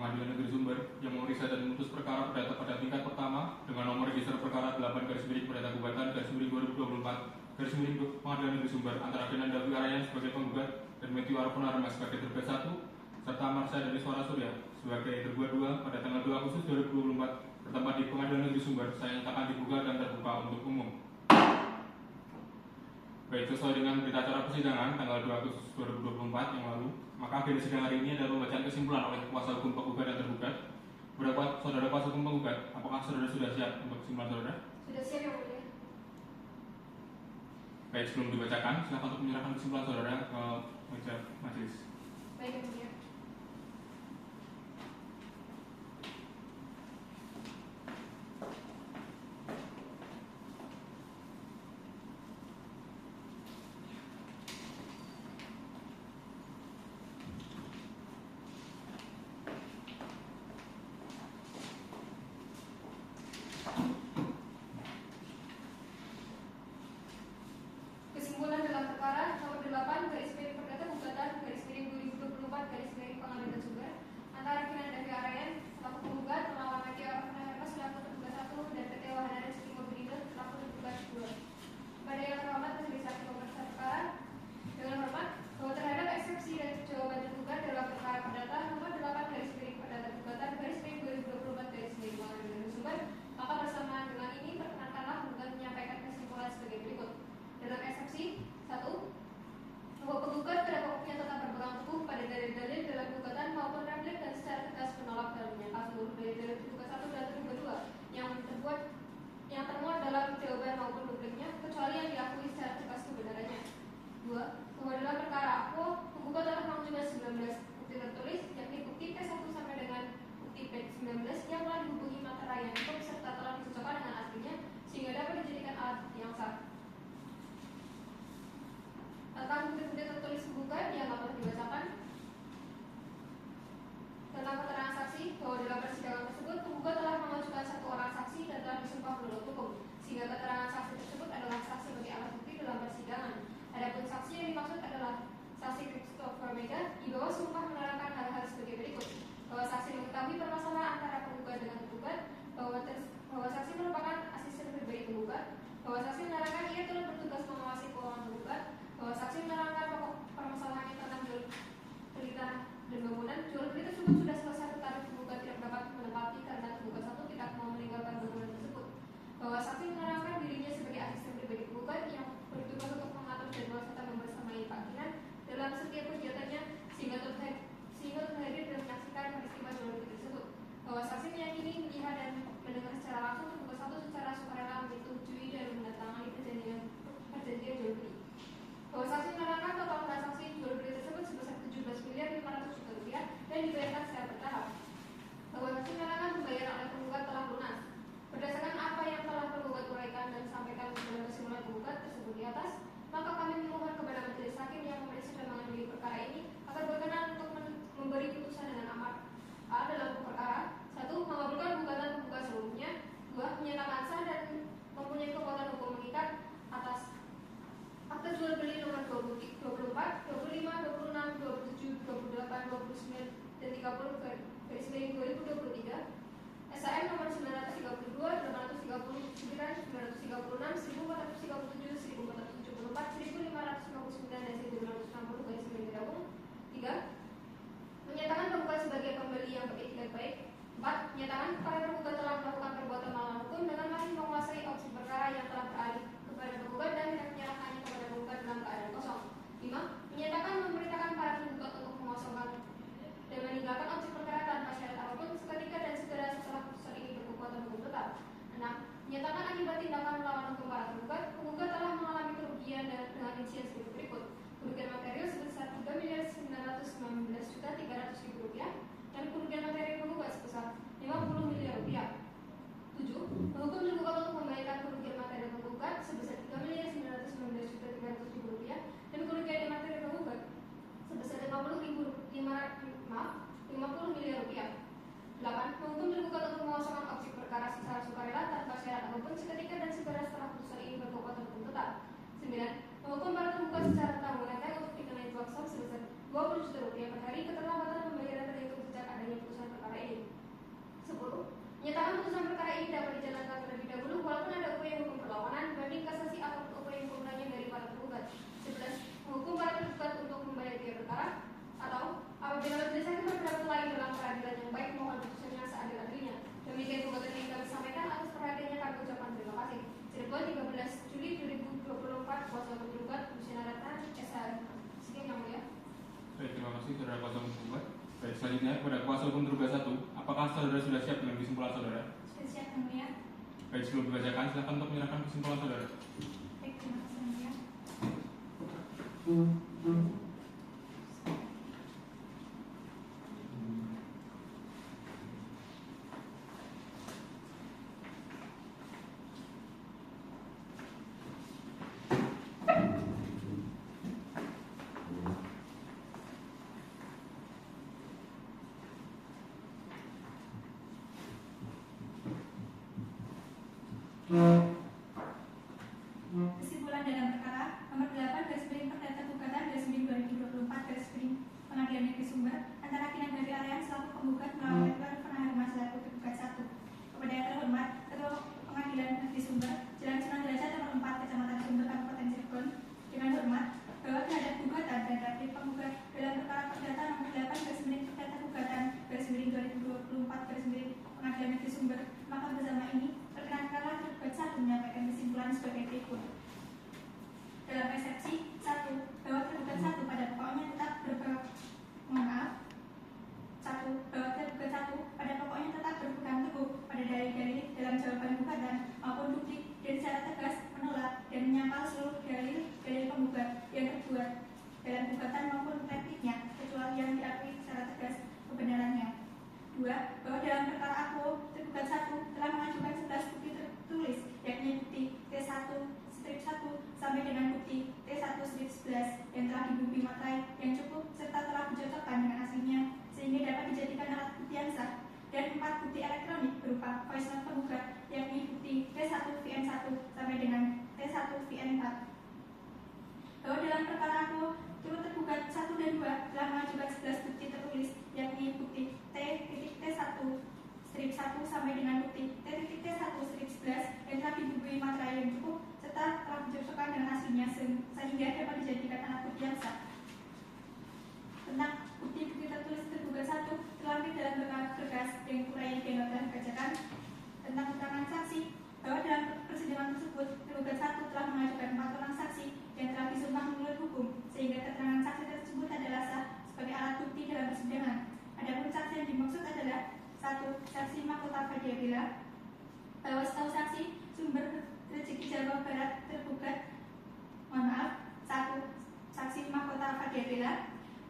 Pengadilan Negeri Sumber yang memeriksa dan memutus perkara perdata pada tingkat pertama dengan nomor register perkara 8/Perdata Gugatan /2024 Pengadilan Negeri Sumber antara Kenan Davi Arayan sebagai penggugat dan Matthew Arfunarma sebagai tergugat 1 serta Marsha dari Suara Surya sebagai tergugat 2 pada tanggal 2 Agustus 2024 bertempat di Pengadilan Negeri Sumber saya nyatakan dibuka dan terbuka untuk umum. Baik, sesuai dengan berita acara persidangan tanggal 2 Agustus 2024 yang lalu, maka agenda sidang hari ini adalah pembacaan kesimpulan oleh kuasa hukum penggugat dan tergugat. Berapa saudara kuasa hukum penggugat, apakah saudara sudah siap untuk kesimpulan saudara? Sudah siap, Yang Mulia. Baik, sebelum dibacakan, silakan untuk menyerahkan kesimpulan saudara ke meja majelis. Baik, Yang Mulia. Kesimpulan dalam perkara nomor 8/Perdata Gugatan /2024 Pengadilan Sumber antara Kenan Davi Arayan selaku penggugat melawan Matthew Arfunarma selaku tergugat 1 dan PT Wahana Rezeki Mobilindo selaku tergugat 2. Pada yang terhormat majelis hakim pemeriksa perkara, dengan hormat bahwa terhadap eksepsi dan jawaban tergugat dalam perkara perdata nomor 8/Perdata Gugatan /2024 Pengadilan Sumber, maka bersamaan dengan ini perkenankanlah penggugat menyampaikan kesimpulan sebagai berikut. Dalam eksepsi 1, bahwa penggugat pada pokoknya tetap berpegang teguh pada dalil-dalil dalam gugatan maupun replik dan secara tegas menolak dan menyangkal seluruh dalil-dalil tergugat 1 dan tergugat 2 yang termuat dalam jawaban maupun dupliknya kecuali yang diakui secara tegas kebenarannya. 2. Bahwa dalam perkara aku penggugat telah mengajukan 19 bukti tertulis yakni bukti P1 sampai dengan bukti P19 yang telah dihubungi materai yang cukup serta telah dicocokkan dengan aslinya sehingga dapat dijadikan alat bukti yang sah. Tentang bukti-bukti tertulis penggugat yang dapat dibacakan tentang keterangan saksi bahwa dalam persidangan tersebut penggugat telah mengajukan 1 orang saksi dan telah disumpah menurut hukum sehingga keterangan saksi tersebut adalah saksi bagi alat bukti dalam persidangan. Adapun saksi yang dimaksud adalah saksi Christopher Mega di bawah sumpah menerangkan hal-hal sebagai berikut: bahwa saksi mengetahui permasalahan antara penggugat dengan tergugat, bahwa saksi merupakan asisten pribadi penggugat, bahwa saksi menerangkan ia turut bertugas mengawasi keuangan penggugat, bahwa saksi menerangkan pokok permasalahannya tentang jual beli tanah dan bangunan. Jual beli tersebut sudah selesai tetapi penggugat tidak dapat menempati karena tergugat 1 tidak mau meninggalkan bangunan tersebut. Bahwa saksi menerangkan dirinya sebagai asisten pribadi penggugat yang bertugas untuk mengatur jadwal serta membersamai Pak Kinan dalam setiap kegiatannya sehingga terhadir dan menyaksikan peristiwa jual beli tersebut. Bahwa saksi meyakini, melihat dan mendengar secara langsung tergugat 1 secara sukarela menyetujui dan menandatangani perjanjian jual beli. Bahwa saksi menerangkan total transaksi jual beli tersebut sebesar 17.500.000 rupiah dan dibayarkan secara bertahap. Bahwa saksi menerangkan pembayaran oleh penggugat telah lunas. Berdasarkan apa yang telah penggugat uraikan dan sampaikan dalam kesimpulan penggugat tersebut di atas, maka kami memohon kepada majelis hakim yang memeriksa dan mengadili perkara ini agar berkenan untuk memberi putusan dengan amar. A. Dalam perkara 1. Mengabulkan gugatan penggugat seluruhnya. 2. Menyatakan sah dan mempunyai kekuatan hukum mengikat atas akta jual beli nomor 24, 25, 26, 27, 28, 29, dan 30 garis miring 2023 SAM nomor 932, 839, 936, 1437, 1474, 1559, dan 1260 garis miring gabung. 3. Menyatakan penggugat sebagai pembeli yang beretikat baik. 4. Menyatakan para tergugat telah melakukan perbuatan melawan hukum dengan masih menguasai opsi perkara yang telah beralih kepada penggugat dan tidak menyerahkannya kepada penggugat dalam keadaan kosong. 5. Menyatakan memerintahkan para tergugat untuk mengosongkan dan meninggalkan opsi perkara tanpa syarat apapun seketika dan segera setelah putusan ini berkekuatan hukum tetap. 6. Menyatakan akibat tindakan melawan hukum para tergugat, penggugat telah mengalami kerugian dengan rincian sebagai berikut: kerugian material sebesar 3.919.300.000 rupiah dan kerugian materi penggugat sebesar 50 miliar rupiah. 7. Menghukum tergugat untuk membayarkan kerugian materi penggugat sebesar 3.919.300.000 rupiah dan kerugian materi penggugat sebesar 50 miliar rupiah. 8. Menghukum tergugat untuk mengosongkan opsi perkara secara sukarela tanpa syarat apapun seketika dan segera setelah putusan ini berkekuatan hukum tetap. 9. Menghukum para tergugat secara tanggungan untuk dikenai uang sebesar 20 juta rupiah per hari keterlambatan pembayaran terhitung sejak adanya putusan perkara selanjutnya kepada kuasa hukum tergugat 1. Apakah saudara sudah siap dengan kesimpulan saudara? Sudah siap, Yang Mulia. Baik, sebelum dibacakan, silakan untuk menyerahkan kesimpulan saudara. Baik, terima kasih, Yang Mulia. Kesimpulan dalam perkara nomor 8 Perdata Gugatan 2024 Pengadilan Negeri Sumber antara Kinan Gavi Aryan selaku penggugat melawan Edward Pernahuma selaku tergugat 1. Kepada yang terhormat Ketua Pengadilan Negeri Sumber Jalan Sunan Derajat nomor 4 Kecamatan Sumber Kabupaten Cirebon, dengan hormat bahwa terhadap gugatan dan replik penggugat dalam perkara perdata nomor 8 Perdata Gugatan 2024 Pengadilan Negeri Sumber, maka bersama ini perkenankanlah tergugat 1 menyampaikan kesimpulan sebagai berikut. Dalam eksepsi 1, bahwa tergugat 1 pada pokoknya tetap berpegang teguh pada dalil-dalil dalam jawaban gugatan maupun bukti dan secara tegas menolak dan menyangkal seluruh dalil penggugat yang terbuat dalam gugatan maupun repliknya kecuali yang diakui secara tegas kebenarannya. 2. Bahwa dalam perkara aku tergugat 1 telah mengajukan 11 bukti tertulis, yakni bukti T1/1 sampai dengan bukti T1/11 yang telah dibukti materai yang cukup serta telah dicocokkan dengan aslinya sehingga dapat dijadikan alat bukti yang sah, dan 4 bukti elektronik berupa voice note penggugat, yakni bukti T1/1 sampai dengan T1/4. Bahwa dalam perkara aku turut tergugat 1 dan 2 telah mengajukan 11 bukti tertulis, yakni bukti T.1/1 sampai dengan bukti T.1/11 yang telah dibukti materai yang cukup serta telah dicocokkan dengan aslinya sehingga dapat dijadikan alat bukti yang sah. Tentang bukti-bukti tertulis tergugat 1 terlampir dalam berkas yang uraian yang telah dibacakan. Tentang keterangan saksi, bahwa dalam persidangan tersebut tergugat 1 telah mengajukan 4 orang saksi yang telah disumpah menurut hukum sehingga keterangan saksi tersebut adalah sah sebagai alat bukti dalam persidangan. Adapun saksi yang dimaksud adalah 1. Saksi Mahkota Fadia Bella, bahwa setahu saksi sumber rezeki Jawa Barat tergugat 1. Saksi Mahkota Fadia Bella,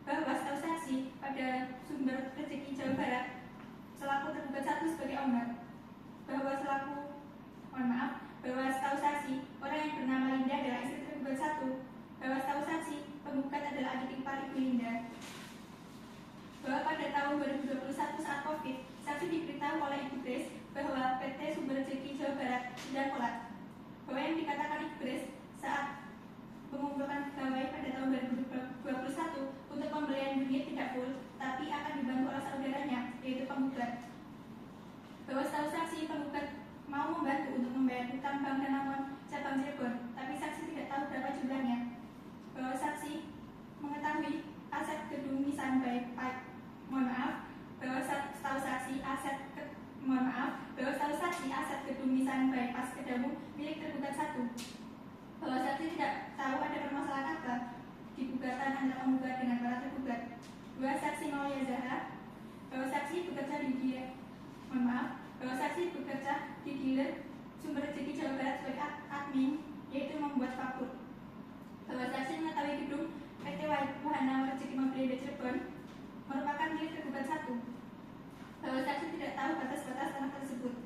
bahwa setahu saksi pada sumber rezeki Jawa Barat selaku tergugat 1 sebagai owner, bahwa setahu saksi orang yang bernama Linda adalah istri tergugat 1, bahwa setahu saksi penggugat adalah adik ipar ibu Linda, bahwa pada tahun 2021 saat COVID, saksi diberitahu oleh Ibu Grace bahwa PT Sumber Rezeki Jawa Barat sudah kolap, bahwa yang dikatakan Ibu Grace saat mengumpulkan pegawai pada tahun 2021 untuk pembelian unit tidak full, tapi akan dibantu oleh saudaranya, yaitu penggugat. Bahwa setahu saksi penggugat mau membantu untuk membayar hutang Bank Danamon cabang Cirebon, tapi saksi tidak tahu berapa jumlahnya. Bahwa saksi mengetahui aset gedung Nissan by Pipe, bahwa setahu saksi aset gedung Nissan Bypass Kedamu milik tergugat 1. Bahwa saksi tidak tahu ada permasalahan apa di gugatan antara penggugat dengan para tergugat. 2. Saksi Maulia Zahra, bahwa saksi bekerja di dealer Sumber Rezeki Jawa Barat sebagai admin, yaitu membuat faktur. Bahwa saksi mengetahui gedung PT Wahana Rezeki Mobilindo Cirebon merupakan milik tergugat 1. Bahwa saksi tidak tahu batas-batas tanah tersebut.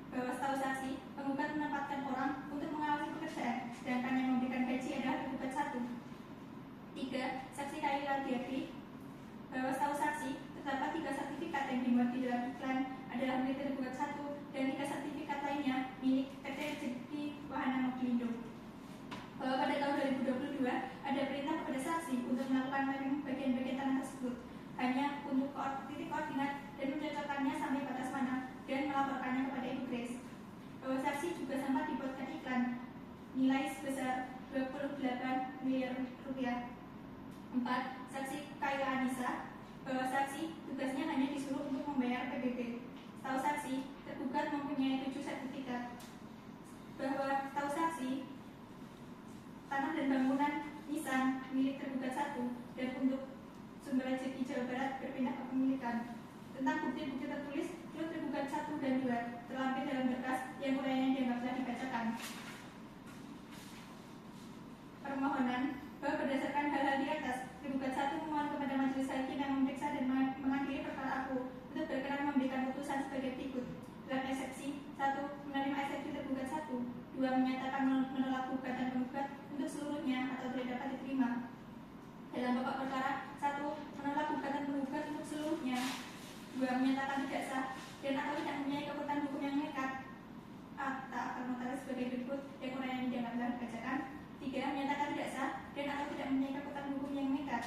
Bahwa setahu saksi penggugat menempatkan orang untuk mengawasi pekerjaan, sedangkan yang memberikan gaji adalah tergugat 1. 3. Saksi Kaila Diakri, bahwa setahu saksi terdapat 3 sertifikat yang dimuat di dalam iklan adalah milik tergugat 1 dan 3 sertifikat lainnya milik PT Rezeki Wahana Mobilindo. Bahwa pada tahun 2022 ada perintah kepada saksi untuk melakukan mapping bagian-bagian tanah tersebut hanya untuk titik koordinat dan mencocokkannya sampai batas mana dan melaporkannya kepada Ibu Grace. Bahwa saksi juga sempat dibuatkan iklan nilai sebesar 28 miliar rupiah. 4. Saksi Kaila Anissa, bahwa saksi tugasnya hanya disuruh untuk membayar PBB. Setahu saksi tergugat mempunyai 7 sertifikat. Bahwa setahu saksi tanah dan bangunan Nissan milik tergugat 1 dan untuk Sumber Rezeki Jawa Barat berpindah kepemilikan. tentang bukti-bukti tertulis menurut tergugat 1 dan 2 terlampir dalam berkas yang uraiannya dianggap telah dibacakan. Permohonan bahwa berdasarkan hal-hal di atas, tergugat 1 memohon kepada majelis hakim yang memeriksa dan mengadili perkara aku untuk berkenan memberikan putusan sebagai berikut. Dalam eksepsi 1. Menerima eksepsi tergugat 1. 2. Menyatakan menolak gugatan penggugat untuk seluruhnya atau tidak dapat diterima. Dalam pokok perkara 1. Menolak gugatan penggugat untuk seluruhnya. 2. Menyatakan tidak sah dan atau tidak mempunyai kekuatan hukum yang mengikat akta akta notaris sebagai berikut yang uraiannya dianggap telah dibacakan. 3. Menyatakan tidak sah dan atau tidak mempunyai kekuatan hukum yang mengikat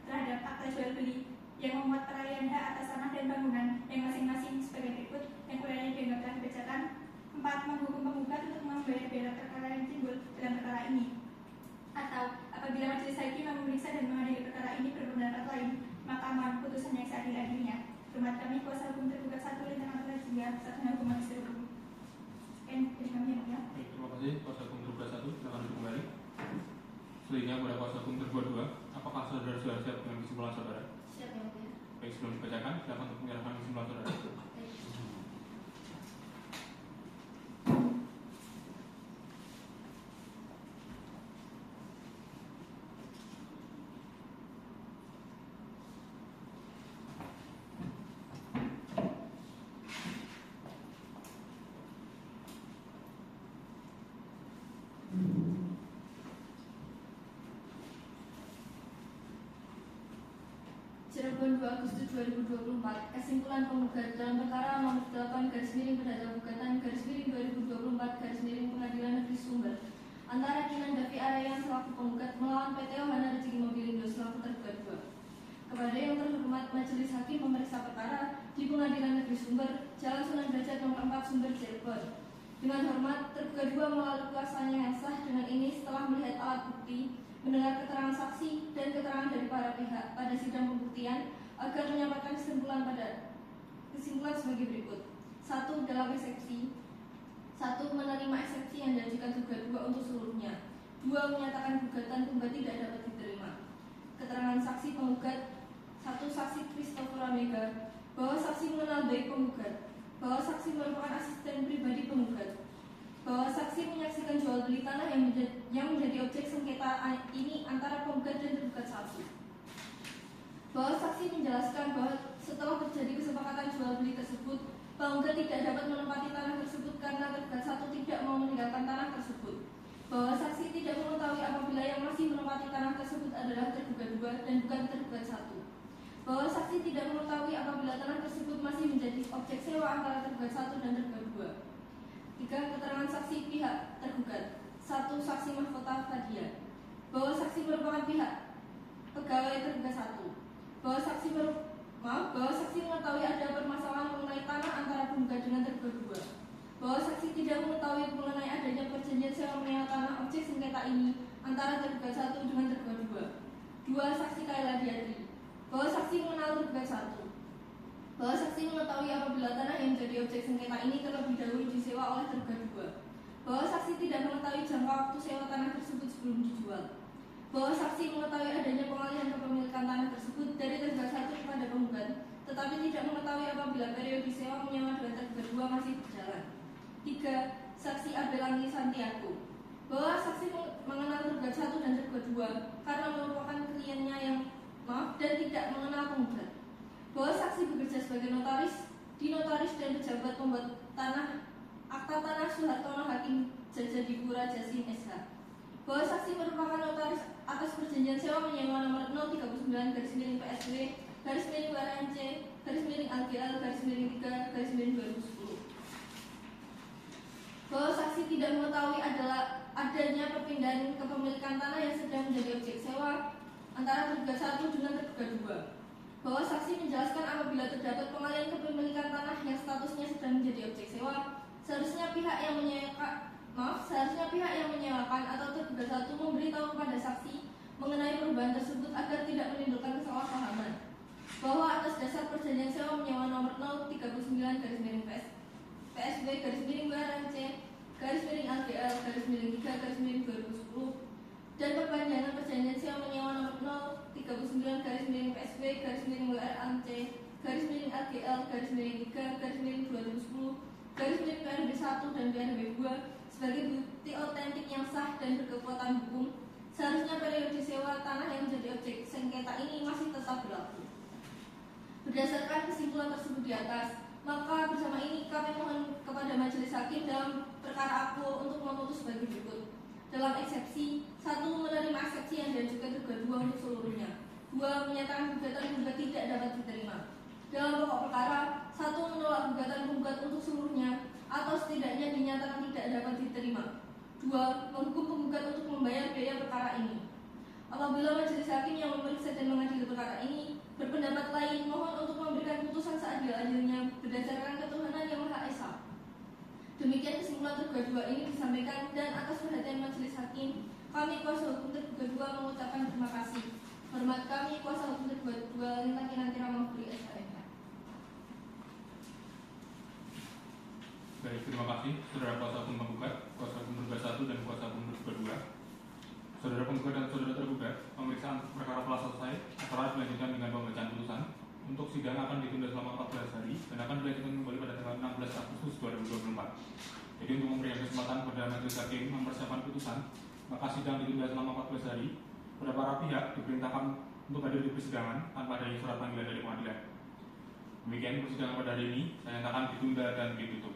terhadap akta jual beli yang memuat peralihan hak atas tanah dan bangunan yang masing-masing sebagai berikut yang uraiannya dianggap telah dibacakan. 4. Menghukum penggugat untuk membayar biaya perkara yang timbul dalam perkara ini. Atau apabila majelis hakim yang memeriksa dan mengadili perkara ini berpendapat lain, maka mohon putusan yang seadil-adilnya. Hormat kami kuasa hukum tergugat 1 Lintang Atas Jiwa Satunya Hukum Magister Hukum. Sekian dari kami yang mulia. Baik, terima kasih kuasa hukum tergugat 1. Silakan duduk kembali. Selanjutnya kepada kuasa hukum tergugat 2. Apakah saudara sudah siap dengan kesimpulan saudara? Siap yang mulia. Baik, sebelum dibacakan, silakan untuk menyerahkan kesimpulan saudara. Cirebon 2 Agustus 2024. Kesimpulan penggugat dalam perkara nomor 8 garis miring perdata gugatan garis miring 2024 garis miring Pengadilan Negeri Sumber antara Kinan Davi Arayan selaku penggugat melawan PT Ohana Rezeki Mobilindo selaku tergugat 2. Kepada yang terhormat majelis hakim memeriksa perkara di Pengadilan Negeri Sumber, Jalan Sunan Derajat nomor 4 Sumber Cirebon. Dengan hormat, tergugat 2 melalui kuasanya yang sah dengan ini setelah melihat alat bukti, mendengar keterangan saksi dan keterangan dari para pihak pada sidang pembuktian agar menyampaikan kesimpulan sebagai berikut. 1. Dalam eksepsi 1. Menerima eksepsi yang diajukan tergugat 2 untuk seluruhnya. 2. Menyatakan gugatan penggugat tidak dapat diterima. Keterangan saksi penggugat 1. Saksi Christopher Amega bahwa saksi mengenal baik penggugat, bahwa saksi merupakan asisten pribadi penggugat, bahwa saksi menyaksikan jual beli tanah yang menjadi objek sengketa ini antara penggugat dan tergugat 1. Bahwa saksi menjelaskan bahwa setelah terjadi kesepakatan jual beli tersebut, penggugat tidak dapat menempati tanah tersebut karena tergugat 1 tidak mau meninggalkan tanah tersebut. Bahwa saksi tidak mengetahui apabila yang masih menempati tanah tersebut adalah tergugat 2 dan bukan tergugat 1. Bahwa saksi tidak mengetahui apabila tanah tersebut masih menjadi objek sewa antara tergugat 1 dan tergugat 2. 3. Keterangan saksi pihak tergugat 1. Saksi Mahkota Fadia bahwa saksi merupakan pihak pegawai tergugat 1. Bahwa saksi mengetahui ada permasalahan mengenai tanah antara penggugat dengan tergugat 2. Bahwa saksi tidak mengetahui mengenai adanya perjanjian sewa menyewa tanah objek sengketa ini antara tergugat 1 dengan tergugat 2. 2. Saksi Kaila Diadri bahwa saksi mengenal tergugat 1. Bahwa saksi mengetahui apabila tanah yang menjadi objek sengketa ini terlebih dahulu disewa oleh tergugat 2. Bahwa saksi tidak mengetahui jangka waktu sewa tanah tersebut sebelum dijual. Bahwa saksi mengetahui adanya pengalihan kepemilikan tanah tersebut dari tergugat 1 kepada penggugat, tetapi tidak mengetahui apabila periode sewa menyewa dengan tergugat 2 masih berjalan. 3. Saksi Abelangi Santiago bahwa saksi mengenal tergugat 1 dan tergugat 2 karena merupakan kliennya yang dan tidak mengenal penggugat. Bahwa saksi bekerja sebagai notaris dan pejabat pembuat tanah akta tanah Suhartono Hakim Jajadipura Jasin SH. Bahwa saksi merupakan notaris atas perjanjian sewa menyewa nomor 039 garis miring PSW garis miring WRNC garis miring AGL garis miring 3 garis miring 2010. Bahwa saksi tidak mengetahui adanya perpindahan kepemilikan tanah yang sedang menjadi objek sewa antara tergugat 1 dengan tergugat 2. Bahwa saksi menjelaskan apabila terdapat pengalihan kepemilikan tanah yang statusnya sedang menjadi objek sewa, seharusnya pihak yang menyewakan atau tergugat 1 memberitahu kepada saksi mengenai perubahan tersebut agar tidak menimbulkan kesalahpahaman. Bahwa atas dasar perjanjian sewa menyewa nomor 039 garis miring PSW garis miring WRNC garis miring AGL garis miring 3 garis miring 2010 dan perpanjangan perjanjian sewa menyewa nomor 039 garis miring PSW garis miring WRNC garis miring AGL GL garis miring 3 garis miring 2010 garis miring PNB 1 dan PNB 2 sebagai bukti otentik yang sah dan berkekuatan hukum, seharusnya periode sewa tanah yang menjadi objek sengketa ini masih tetap berlaku. Berdasarkan kesimpulan tersebut di atas, maka bersama ini kami mohon kepada majelis hakim dalam perkara aku untuk memutus sebagai berikut. Dalam eksepsi, 1. Menerima eksepsi yang diajukan tergugat 2 untuk seluruhnya. 2. Menyatakan gugatan penggugat tidak dapat diterima. Dalam pokok perkara, 1. Menolak gugatan penggugat untuk seluruhnya atau setidaknya dinyatakan tidak dapat diterima. 2. Menghukum penggugat untuk membayar biaya perkara ini. Apabila majelis hakim yang memeriksa dan mengadili perkara ini berpendapat lain, mohon untuk memberikan putusan seadil-adilnya berdasarkan ketuhanan yang Maha Esa. Demikian kesimpulan tergugat 2 ini disampaikan, dan atas perhatian majelis hakim, kami kuasa hukum tergugat 2 mengucapkan terima kasih. Hormat kami kuasa hukum tergugat 2 Lintang Kinanti Ramahpuri SHMK. Baik, terima kasih saudara kuasa hukum penggugat, kuasa hukum tergugat 1 dan kuasa hukum tergugat 2. Saudara penggugat dan saudara tergugat, pemeriksaan perkara telah selesai. Acara dilanjutkan dengan pembacaan putusan. Untuk sidang akan ditunda selama 14 hari dan akan dilanjutkan kembali pada tanggal 16 Agustus 2024. Jadi untuk memberikan kesempatan kepada majelis hakim mempersiapkan putusan, maka sidang ditunda selama 14 hari. Pada para pihak diperintahkan untuk hadir di persidangan tanpa adanya surat panggilan dari pengadilan. Demikian persidangan pada hari ini, saya nyatakan ditunda dan ditutup.